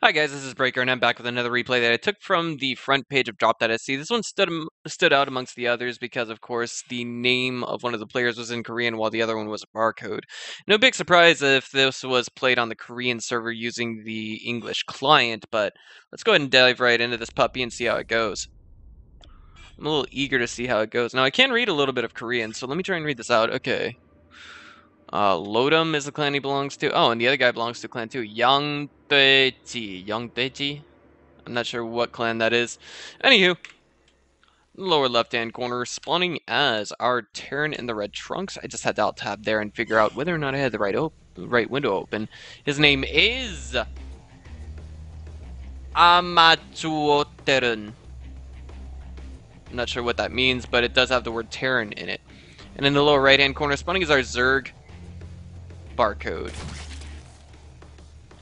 Hi guys, this is Breaker, and I'm back with another replay that I took from the front page of Drop.sc. This one stood out amongst the others because, of course, the name of one of the players was in Korean while the other one was a barcode. No big surprise if this was played on the Korean server using the English client, but let's go ahead and dive right into this puppy and see how it goes. I'm a little eager to see how it goes. Now, I can read a little bit of Korean, so let me try and read this out. Okay. Lotem is the clan he belongs to. Oh, and the other guy belongs to clan too. Youngdaeji. I'm not sure what clan that is. Anywho, lower left-hand corner, spawning as our Terran in the red trunks. I just had to alt-tab there and figure out whether or not I had the right window open. His name is Amatsuoteran. I'm not sure what that means, but it does have the word Terran in it. And in the lower right-hand corner, spawning is our Zerg barcode.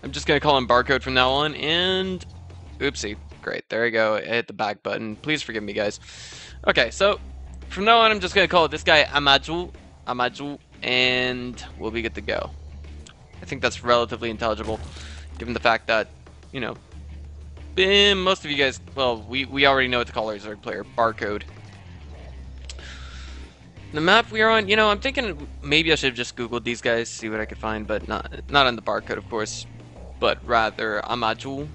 I'm just going to call him barcode from now on, and oopsie. Great, there we go. I hit the back button. Please forgive me, guys. Okay, so from now on, I'm just going to call it this guy Amaju, and we'll be good to go. I think that's relatively intelligible, given the fact that, you know, most of you guys, well, we already know what to call our Zerg player, barcode. The map we are on, you know, I'm thinking maybe I should have just Googled these guys, see what I could find, but not on the barcode, of course, but rather Amaju.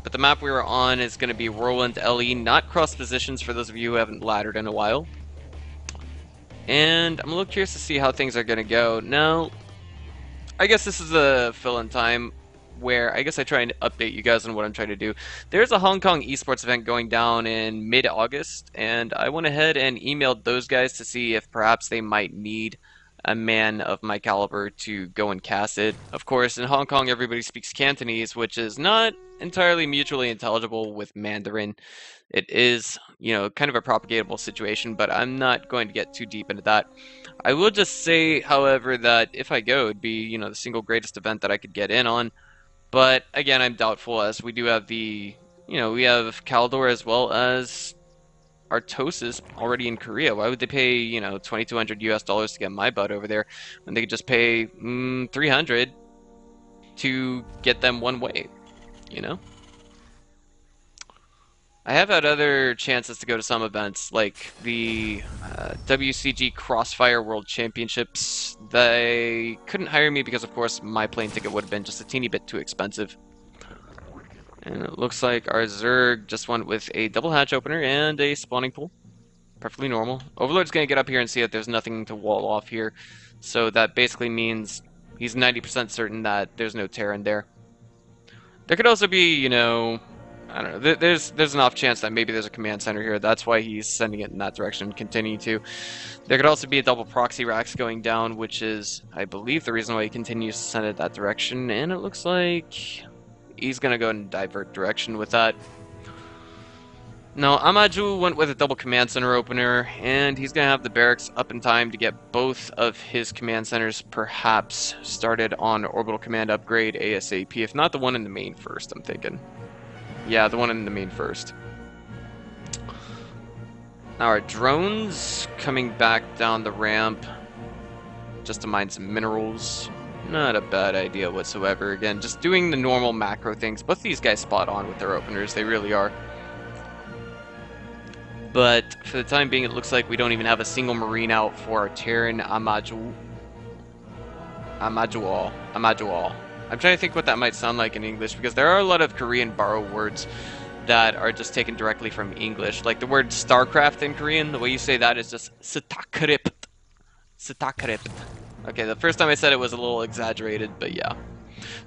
But the map we were on is going to be Whirlwind LE, not cross positions for those of you who haven't laddered in a while. And I'm a little curious to see how things are going to go. Now, I guess this is a fill-in time where I guess I try and update you guys on what I'm trying to do. There's a Hong Kong esports event going down in mid-August, and I went ahead and emailed those guys to see if perhaps they might need a man of my caliber to go and cast it. Of course, in Hong Kong, everybody speaks Cantonese, which is not entirely mutually intelligible with Mandarin. It is, you know, kind of a propagatable situation, but I'm not going to get too deep into that. I will just say, however, that if I go, it'd be, you know, the single greatest event that I could get in on. But again, I'm doubtful, as we do have the, you know, we have Caldor as well as Artosis already in Korea. Why would they pay, you know, $2,200 US to get my butt over there when they could just pay $300 to get them one way, you know? I have had other chances to go to some events, like the WCG Crossfire World Championships. They couldn't hire me because, of course, my plane ticket would have been just a teeny bit too expensive. And it looks like our Zerg just went with a double hatch opener and a spawning pool. Perfectly normal. Overlord's going to get up here and see that there's nothing to wall off here. So that basically means he's 90% certain that there's no Terran there. There could also be, you know, I don't know, there's an off chance that maybe there's a command center here. That's why he's sending it in that direction, continue to. There could also be a double proxy racks going down, which is, I believe, the reason why he continues to send it that direction. And it looks like he's going to go and divert direction with that. Now, Amaju went with a double command center opener, and he's going to have the barracks up in time to get both of his command centers perhaps started on orbital command upgrade ASAP, if not the one in the main first, I'm thinking. Yeah, the one in the main first. Now our drones coming back down the ramp just to mine some minerals. Not a bad idea whatsoever. Again, just doing the normal macro things. Both of these guys spot on with their openers, they really are. But for the time being, it looks like we don't even have a single marine out for our Terran Amajual. I'm trying to think what that might sound like in English, because there are a lot of Korean borrowed words that are just taken directly from English. Like the word Starcraft in Korean, the way you say that is just Starcraft. Starcraft. Okay, the first time I said it was a little exaggerated, but yeah.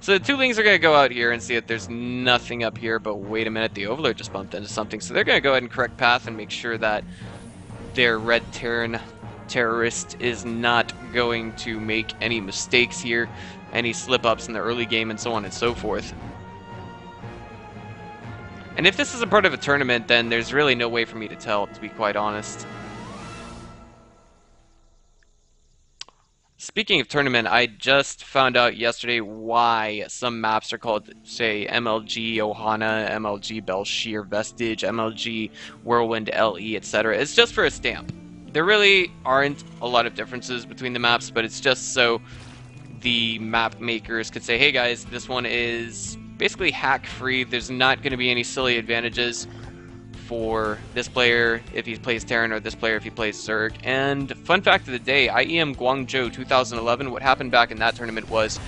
So the two lings are going to go out here and see that there's nothing up here, but wait a minute, the Overlord just bumped into something. So they're going to go ahead and correct path and make sure that their red Terran terrorist is not going to make any mistakes here, any slip-ups in the early game, and so on and so forth. And if this is a part of a tournament, then there's really no way for me to tell, to be quite honest. Speaking of tournament, I just found out yesterday why some maps are called, say, MLG Ohana, MLG Belshir Vestige, MLG Whirlwind LE, etc. It's just for a stamp. There really aren't a lot of differences between the maps, but it's just so the map makers could say, hey guys, this one is basically hack-free. There's not going to be any silly advantages for this player if he plays Terran or this player if he plays Zerg. And fun fact of the day, IEM Guangzhou 2011, what happened back in that tournament was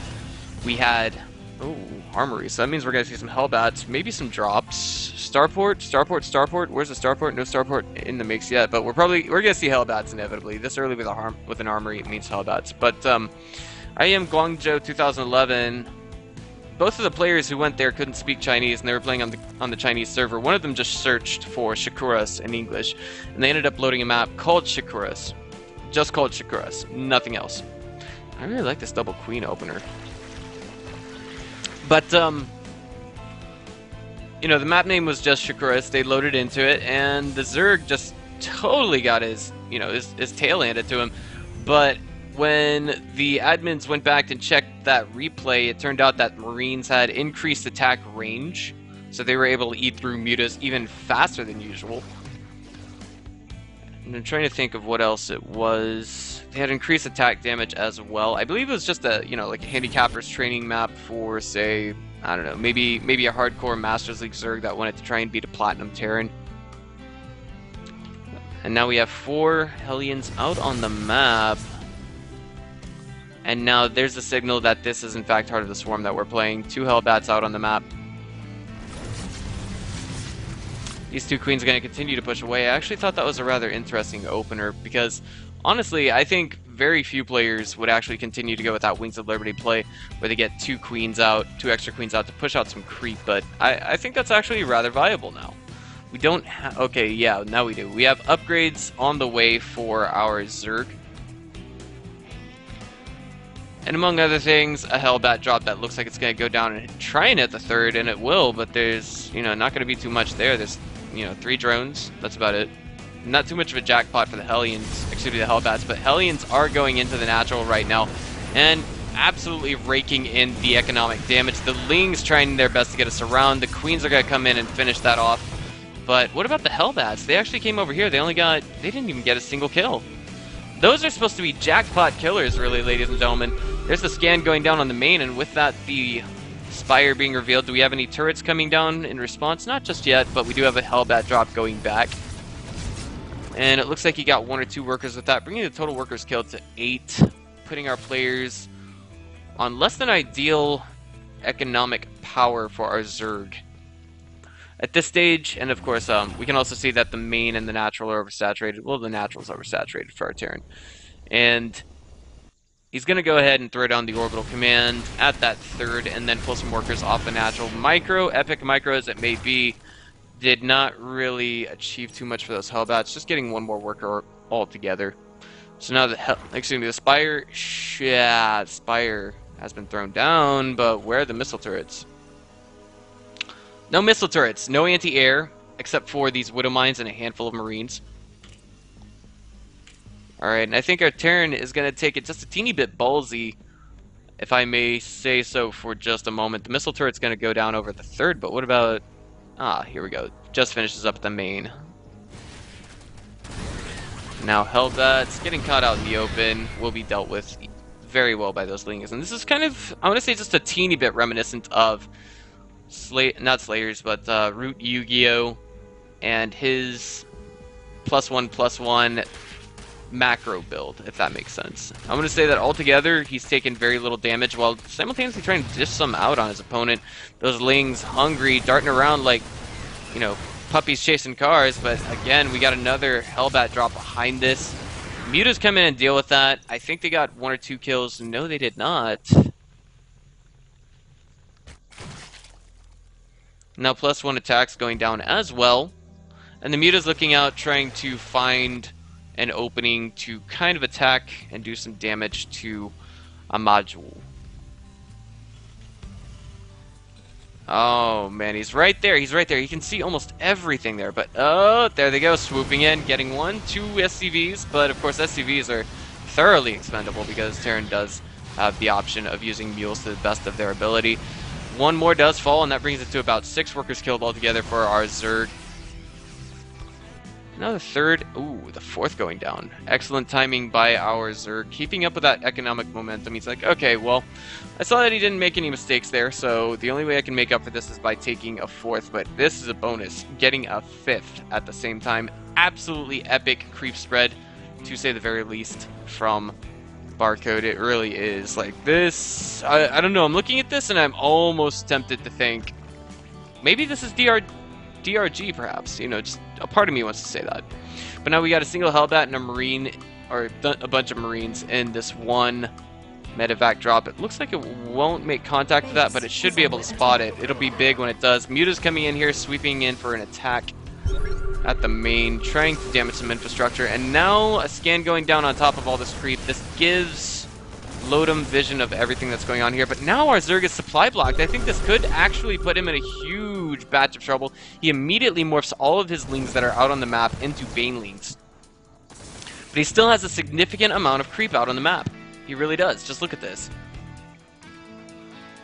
we had, oh, armory, so that means we're going to see some Hellbats, maybe some drops. Starport, where's the Starport? No Starport in the mix yet, but we're going to see Hellbats inevitably. This early with an armory, it means Hellbats. But IEM Guangzhou 2011, both of the players who went there couldn't speak Chinese, and they were playing on the Chinese server. One of them just searched for Shakuras in English, and they ended up loading a map called Shakuras. Just called Shakuras, nothing else. I really like this double queen opener. But, you know, the map name was just Shakuras, they loaded into it, and the Zerg just totally got his tail handed to him. But when the admins went back and checked that replay, it turned out that Marines had increased attack range, so they were able to eat through mutas even faster than usual. And I'm trying to think of what else it was. They had increased attack damage as well. I believe it was just a, like a handicapper's training map for, say, I don't know, maybe a hardcore Masters League Zerg that wanted to try and beat a Platinum Terran. And now we have 4 Hellions out on the map. And now there's a signal that this is in fact Heart of the Swarm that we're playing. 2 Hellbats out on the map. These 2 queens are going to continue to push away. I actually thought that was a rather interesting opener because, honestly, I think very few players would actually continue to go with that Wings of Liberty play where they get 2 extra queens out to push out some creep, but I think that's actually rather viable now. We don't have... Okay, yeah, now we do. We have upgrades on the way for our Zerg. And among other things, a Hellbat drop that looks like it's going to go down and try and hit the 3rd, and it will, but there's, not going to be too much there. There's, 3 drones. That's about it. Not too much of a jackpot for the Hellions, excuse me, the Hellbats, but Hellions are going into the natural right now, and absolutely raking in the economic damage. The Lings trying their best to get us around. The Queens are going to come in and finish that off. But what about the Hellbats? They actually came over here. They didn't even get a single kill. Those are supposed to be jackpot killers, really, ladies and gentlemen. There's the scan going down on the main, and with that, the Spire being revealed. Do we have any turrets coming down in response? Not just yet, but we do have a Hellbat drop going back. And it looks like he got 1 or 2 workers with that, bringing the total workers killed to 8, putting our players on less than ideal economic power for our Zerg. At this stage, and of course, we can also see that the main and the natural are oversaturated. Well, the natural's oversaturated for our Terran. And he's going to go ahead and throw down the orbital command at that 3rd, and then pull some workers off the natural. Epic micro as it may be, did not really achieve too much for those Hellbats. Just getting 1 more worker altogether. So now the Spire, yeah, Spire has been thrown down, but where are the missile turrets? No missile turrets, no anti-air, except for these Widow Mines and a handful of Marines. Alright, and I think our Terran is going to take it just a teeny bit ballsy, if I may say so for just a moment. The missile turret's going to go down over the 3rd, but what about... Ah, here we go. Just finishes up the main. Now Hellbats getting caught out in the open will be dealt with very well by those Lings. And this is kind of, I want to say, just a teeny bit reminiscent of... not Slayers, but Root Yu-Gi-Oh! And his +1/+1 macro build, if that makes sense. I'm going to say that altogether, he's taken very little damage while simultaneously trying to dish some out on his opponent. Those Lings hungry, darting around like, puppies chasing cars, but again, we got another Hellbat drop behind this. Mutas come in and deal with that. I think they got 1 or 2 kills. No, they did not. Now +1 attacks going down as well. And the Muta's looking out, trying to find an opening to kind of attack and do some damage to a module. Oh man, he's right there, he's right there. You can see almost everything there, but oh, there they go, swooping in, getting 1, 2 SCVs, but of course SCVs are thoroughly expendable because Terran does have the option of using mules to the best of their ability. 1 more does fall, and that brings it to about 6 workers killed altogether for our Zerg. Now the third, ooh, the fourth going down. Excellent timing by our Zerg. Keeping up with that economic momentum, he's like, okay, well, I saw that he didn't make any mistakes there, so the only way I can make up for this is by taking a fourth, but this is a bonus. Getting a fifth at the same time. Absolutely epic creep spread, to say the very least, from Barcode. It really is. Like, this, I don't know, I'm looking at this and I'm almost tempted to think, maybe this is DRG, perhaps. You know, just a part of me wants to say that. But now we got a single Hellbat and a Marine, or a bunch of Marines in this one medevac drop. It looks like it won't make contact with that, but it should be able to spot it. It'll be big when it does. Muta's coming in here, sweeping in for an attack at the main, trying to damage some infrastructure. And now a scan going down on top of all this creep. This gives Lotem vision of everything that's going on here, but now our Zerg is supply blocked. I think this could actually put him in a huge batch of trouble. He immediately morphs all of his lings that are out on the map into banelings. But he still has a significant amount of creep out on the map. He really does. Just look at this.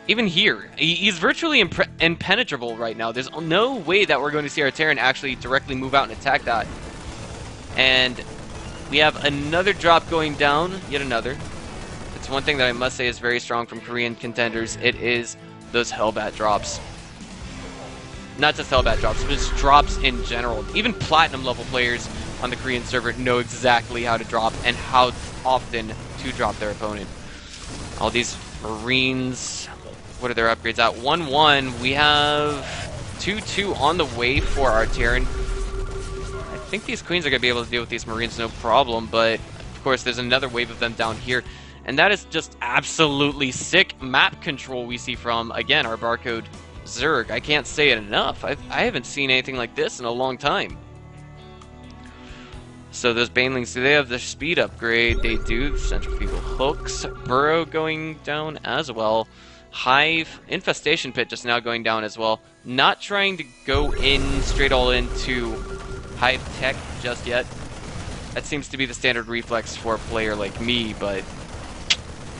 Even here, he's virtually impenetrable right now. There's no way that we're going to see our Terran actually directly move out and attack that. And we have another drop going down, yet another. It's one thing that I must say is very strong from Korean contenders. It is those Hellbat drops. Not just Hellbat drops, but just drops in general. Even Platinum level players on the Korean server know exactly how to drop and how often to drop their opponent. All these Marines, what are their upgrades at? 1-1. We have 2-2 on the way for our Terran. I think these Queens are going to be able to deal with these Marines no problem, but of course there's another wave of them down here. And that is just absolutely sick map control we see from, again, our Barcode Zerg. I can't say it enough. I haven't seen anything like this in a long time. So those Banelings, do they have the speed upgrade? They do. Centrifugal hooks. Burrow going down as well. Hive, Infestation Pit just now going down as well. Not trying to go in straight all into Hive Tech just yet. That seems to be the standard reflex for a player like me, but,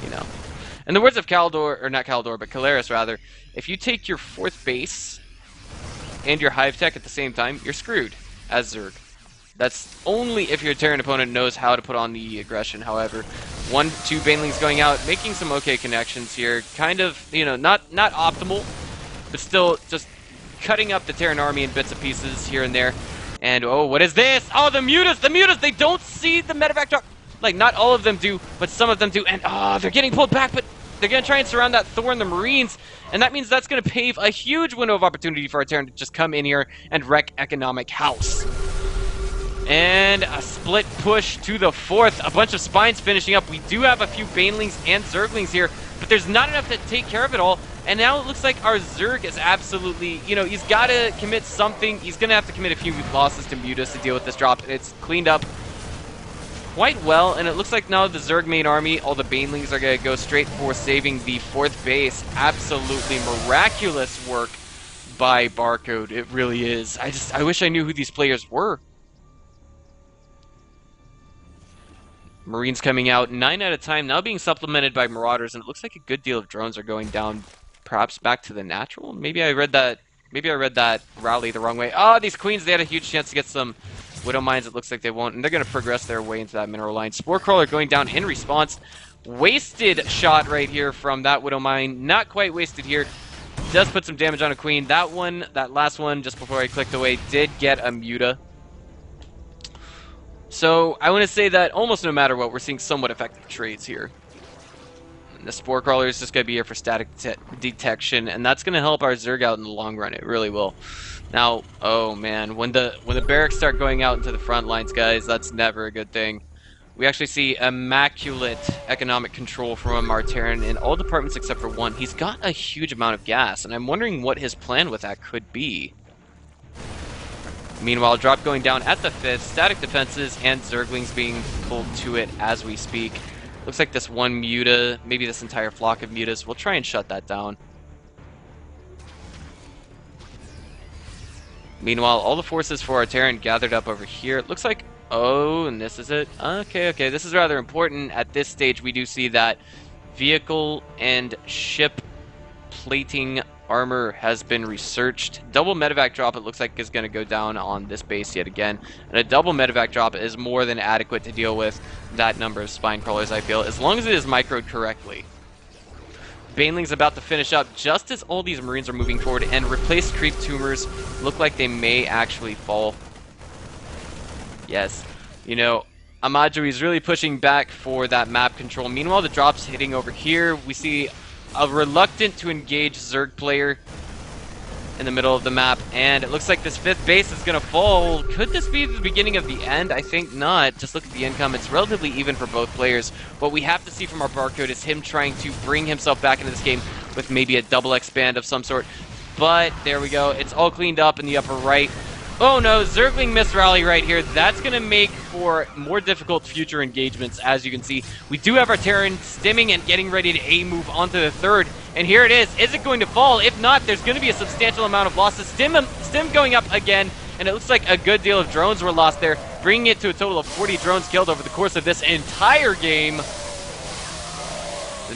you know. In the words of Kaldor, or not Kaldor, but Kalaris rather, if you take your fourth base and your Hive Tech at the same time, you're screwed as Zerg. That's only if your Terran opponent knows how to put on the aggression, however. 1-2 Banelings going out, making some okay connections here. Kind of, you know, not optimal, but still just cutting up the Terran army in bits and pieces here and there. And, oh, what is this? Oh, the Mutas! The Mutas! They don't see the medevac drop! Like, not all of them do, but some of them do. And, oh, they're getting pulled back, but they're going to try and surround that Thor and the Marines. And that means that's going to pave a huge window of opportunity for our Terran to just come in here and wreck economic house. And a split push to the fourth. A bunch of spines finishing up. We do have a few Banelings and Zerglings here, but there's not enough to take care of it all. And now it looks like our Zerg is absolutely, you know, he's got to commit something. He's going to have to commit a few losses to Mutas to deal with this drop. And it's cleaned up quite well. And it looks like now the Zerg main army, all the Banelings are going to go straight for saving the fourth base. Absolutely miraculous work by Barcode. It really is. I wish I knew who these players were. Marines coming out 9 at a time, now being supplemented by Marauders, and it looks like a good deal of drones are going down, perhaps back to the natural. Maybe I read that rally the wrong way. Oh, these Queens, they had a huge chance to get some Widow Mines. It looks like they won't, and they're going to progress their way into that mineral line. Spore Crawler going down in response. Wasted shot right here from that Widow Mine. Not quite wasted here. Does put some damage on a Queen. That last one, just before I clicked away, did get a Muta. So, I want to say that almost no matter what, we're seeing somewhat effective trades here. And the Spore Crawler is just going to be here for static detection, and that's going to help our Zerg out in the long run. It really will. Now, oh man, when the barracks start going out into the front lines, guys, that's never a good thing. We actually see immaculate economic control from our Terran in all departments except for one. He's got a huge amount of gas, and I'm wondering what his plan with that could be. Meanwhile, drop going down at the 5th, static defenses, and Zerglings being pulled to it as we speak. Looks like this one Muta, maybe this entire flock of Mutas, we'll try and shut that down. Meanwhile, all the forces for our Terran gathered up over here. It looks like, oh, and this is it. Okay, this is rather important. At this stage, we do see that vehicle and ship plating armor has been researched. Double medevac drop, it looks like, is going to go down on this base yet again. And a double medevac drop is more than adequate to deal with that number of spine crawlers, I feel, as long as it is microed correctly. Baneling's about to finish up just as all these Marines are moving forward, and replaced creep tumors look like they may actually fall. Yes, you know, Amaju is really pushing back for that map control. Meanwhile, the drop's hitting over here. We see a reluctant to engage Zerg player in the middle of the map, and it looks like this 5th base is going to fall. Could this be the beginning of the end? I think not. Just look at the income. It's relatively even for both players. What we have to see from our barcode is him trying to bring himself back into this game with maybe a double expand of some sort. But there we go. It's all cleaned up in the upper right. Oh no, Zergling missed rally right here. That's going to make for more difficult future engagements, as you can see. We do have our Terran stimming and getting ready to A-move onto the 3rd. And here it is. Is it going to fall? If not, there's going to be a substantial amount of losses. Stim going up again, and it looks like a good deal of drones were lost there, bringing it to a total of 40 drones killed over the course of this entire game. The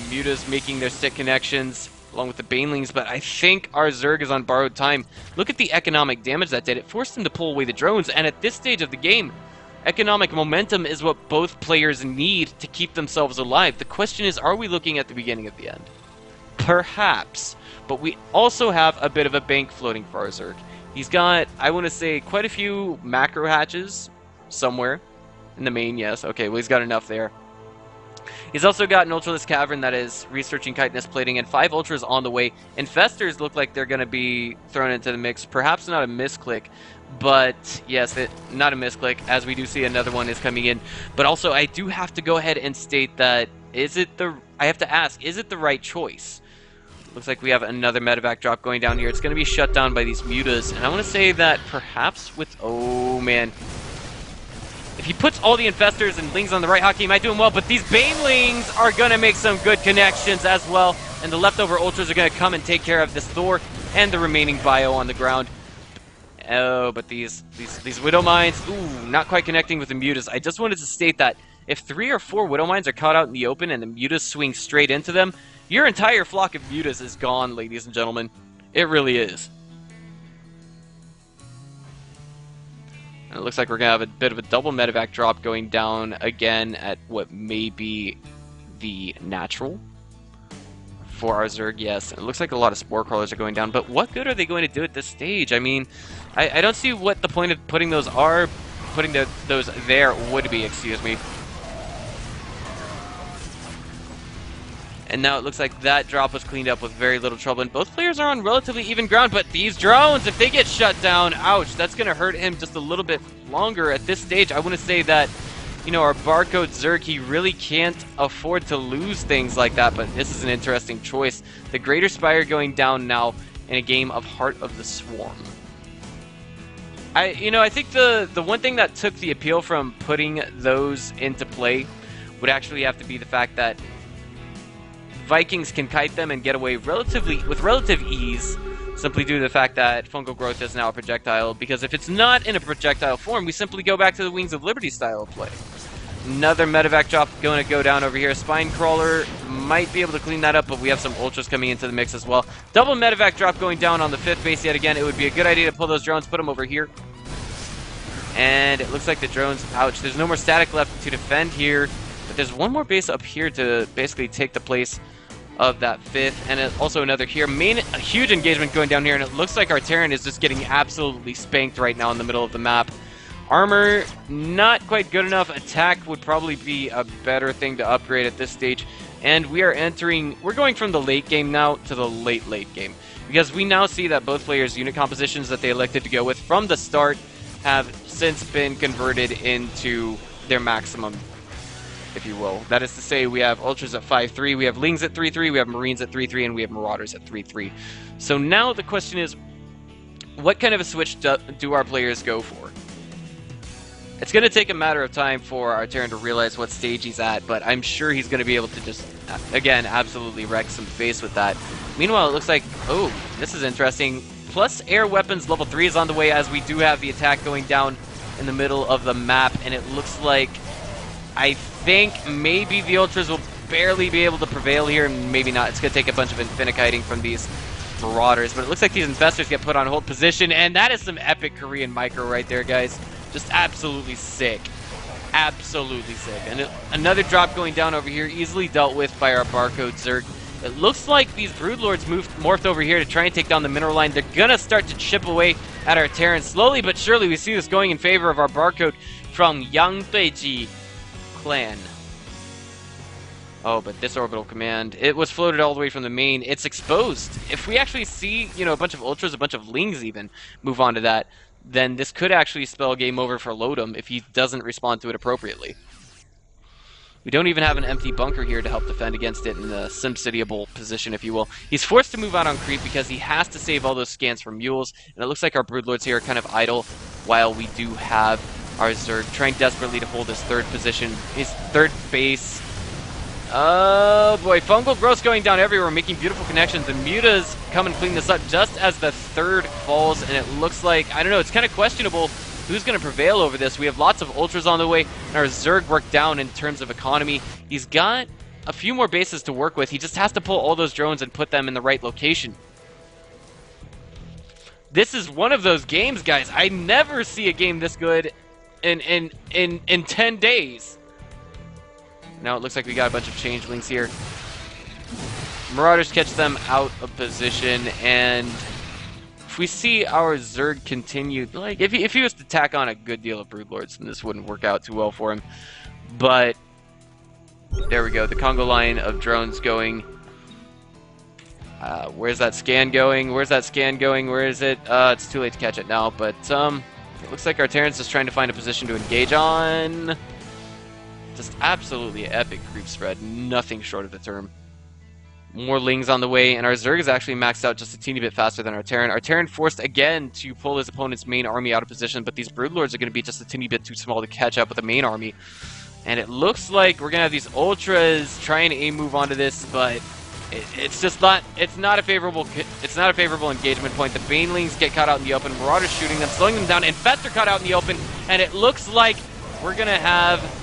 Mutas making their stick connections along with the Banelings, but I think our Zerg is on borrowed time. Look at the economic damage that did. It forced him to pull away the drones, and at this stage of the game, economic momentum is what both players need to keep themselves alive. The question is, are we looking at the beginning of the end? Perhaps, but we also have a bit of a bank floating for our Zerg. He's got, I want to say, quite a few macro hatches somewhere in the main, yes. Okay, well, he's got enough there. He's also got an Ultraless Cavern that is researching chitinous plating, and 5 Ultras on the way. Infestors look like they're going to be thrown into the mix. Perhaps not a misclick, but yes, not a misclick, as we do see another one is coming in. But also, I do have to go ahead and state that, I have to ask, is it the right choice? Looks like we have another medevac drop going down here. It's going to be shut down by these Mutas, and I want to say that perhaps with, oh man, if he puts all the Infestors and Lings on the right hotkey, he might do him well, but these Banelings are going to make some good connections as well, and the leftover Ultras are going to come and take care of this Thor and the remaining Bio on the ground. Oh, but these Widow Mines, ooh, not quite connecting with the Mutas. I just wanted to state that if 3 or 4 Widow Mines are caught out in the open and the Mutas swing straight into them, your entire flock of Mutas is gone, ladies and gentlemen. It really is. And it looks like we're going to have a bit of a double medevac drop going down again at what may be the natural for our Zerg, yes. And it looks like a lot of Spore Crawlers are going down, but what good are they going to do at this stage? I mean, I don't see what the point of putting those those there would be, excuse me. And now it looks like that drop was cleaned up with very little trouble, and both players are on relatively even ground, but these drones, if they get shut down, ouch, that's going to hurt him just a little bit longer at this stage. I want to say that, you know, our barcode Zerg, he really can't afford to lose things like that, but this is an interesting choice. The Greater Spire going down now in a game of Heart of the Swarm. I think the one thing that took the appeal from putting those into play would actually have to be the fact that Vikings can kite them and get away with relative ease, simply due to the fact that fungal growth is now a projectile, because if it's not in a projectile form, we simply go back to the Wings of Liberty style of play. Another medevac drop going to go down over here. Spine Crawler might be able to clean that up, but we have some Ultras coming into the mix as well. Double medevac drop going down on the 5th base yet again. It would be a good idea to pull those drones, put them over here. And it looks like the drones, ouch, there's no more static left to defend here, but there's one more base up here to basically take the place of that 5th, and also another here. A huge engagement going down here, and it looks like our Terran is just getting absolutely spanked right now in the middle of the map. Armor, not quite good enough. Attack would probably be a better thing to upgrade at this stage. And we're going from the late game now to the late game. Because we now see that both players' unit compositions that they elected to go with from the start have since been converted into their maximum, if you will. That is to say, we have Ultras at 5-3, we have Lings at 3-3, we have Marines at 3-3, and we have Marauders at 3-3. So now the question is, what kind of a switch do our players go for? It's going to take a matter of time for our Terran to realize what stage he's at, but I'm sure he's going to be able to just, again, absolutely wreck some face with that. Meanwhile, it looks like, oh, this is interesting. Plus air weapons level 3 is on the way, as we do have the attack going down in the middle of the map, and it looks like, I think maybe the Ultras will barely be able to prevail here, and maybe not. It's going to take a bunch of infinikiting from these Marauders, but it looks like these Infestors get put on hold position, and that is some epic Korean micro right there, guys. Just absolutely sick. Absolutely sick. And another drop going down over here, easily dealt with by our Barcode Zerg. It looks like these Broodlords morphed over here to try and take down the mineral line. They're gonna start to chip away at our Terran. Slowly but surely, we see this going in favor of our Barcode from Yangbeiji clan. Oh, but this orbital command, it was floated all the way from the main. It's exposed. If we actually see, you know, a bunch of Ultras, a bunch of Lings even, move on to that, then this could actually spell game over for Lotem if he doesn't respond to it appropriately. We don't even have an empty bunker here to help defend against it in the SimCityable position, if you will. He's forced to move out on creep because he has to save all those scans for mules, and it looks like our Broodlords here are kind of idle, while we do have our Zerg trying desperately to hold his third position, his third base. Oh boy, fungal growth's going down everywhere, making beautiful connections, and Muta's come and clean this up just as the third falls, and it looks like, I don't know, it's kind of questionable who's going to prevail over this. We have lots of Ultras on the way, and our Zerg worked down in terms of economy. He's got a few more bases to work with. He just has to pull all those drones and put them in the right location. This is one of those games, guys. I never see a game this good in 10 days. Now it looks like we got a bunch of changelings here. Marauders catch them out of position, and if we see our Zerg continue, like, if he was to tack on a good deal of Broodlords, then this wouldn't work out too well for him. But there we go, the Congo line of drones going. Where's that scan going? Where's that scan going? Where is it? It's too late to catch it now, but it looks like our Terran's just trying to find a position to engage on. Just absolutely epic creep spread, nothing short of the term. More Lings on the way, and our Zerg is actually maxed out just a teeny bit faster than our Terran. Our Terran forced again to pull his opponent's main army out of position, but these Broodlords are going to be just a teeny bit too small to catch up with the main army. And it looks like we're going to have these Ultras trying to aim move onto this, but it's just not, it's not a favorable engagement point. The Banelings get caught out in the open, Marauders shooting them, slowing them down, Infestor caught out in the open, and it looks like we're going to have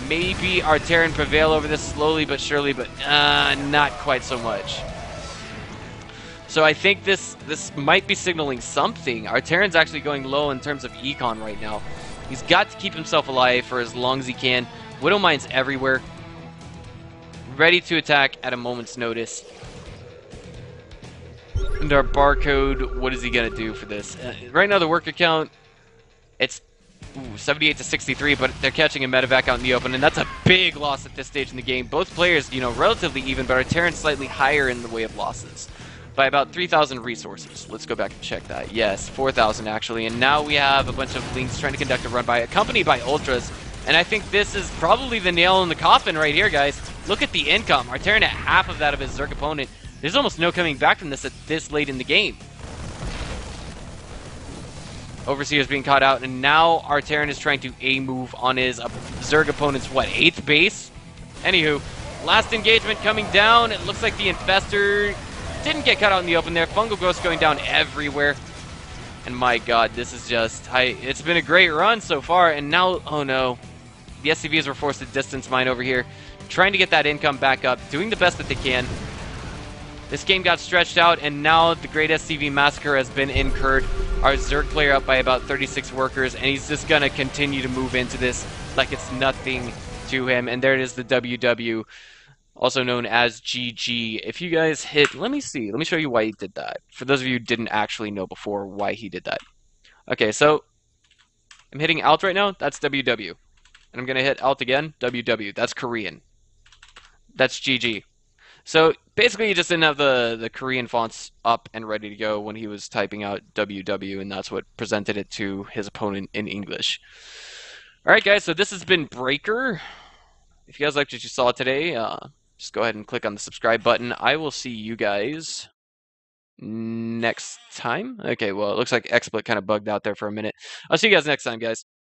maybe our Terran prevail over this slowly but surely, but not quite so much. So I think this might be signaling something. Our Terran's actually going low in terms of econ right now. He's got to keep himself alive for as long as he can. Widowmine's everywhere, ready to attack at a moment's notice. And our Barcode, what is he going to do for this? Right now the worker count, it's 78 to 63, but they're catching a medevac out in the open, and that's a big loss at this stage in the game. Both players, you know, relatively even, but our Terran's slightly higher in the way of losses by about 3,000 resources. Let's go back and check that. Yes, 4,000 actually, and now we have a bunch of Lings trying to conduct a run by, accompanied by Ultras, and I think this is probably the nail in the coffin right here, guys. Look at the income. Our Terran at half of that of his Zerg opponent. There's almost no coming back from this at this late in the game. Overseer's being caught out, and now our Terran is trying to A-move on his Zerg opponent's, what, 8th base? Anywho, last engagement coming down. It looks like the Infestor didn't get caught out in the open there. Fungal growth going down everywhere. And my god, this is just, it's been a great run so far, and now, oh no. The SCVs were forced to distance mine over here, trying to get that income back up, doing the best that they can. This game got stretched out, and now the Great SCV Massacre has been incurred. Our Zerg player up by about 36 workers, and he's just going to continue to move into this like it's nothing to him. And there it is, the WW, also known as GG. If you guys hit, let me see, let me show you why he did that. For those of you who didn't actually know before why he did that. Okay, so I'm hitting Alt right now, that's WW. And I'm going to hit Alt again, WW, that's Korean. That's GG. So basically, he just didn't have the Korean fonts up and ready to go when he was typing out WW, and that's what presented it to his opponent in English. Alright guys, so this has been Breaker. If you guys liked what you saw today, just go ahead and click on the subscribe button. I will see you guys next time. Okay, well, it looks like XSplit kind of bugged out there for a minute. I'll see you guys next time, guys.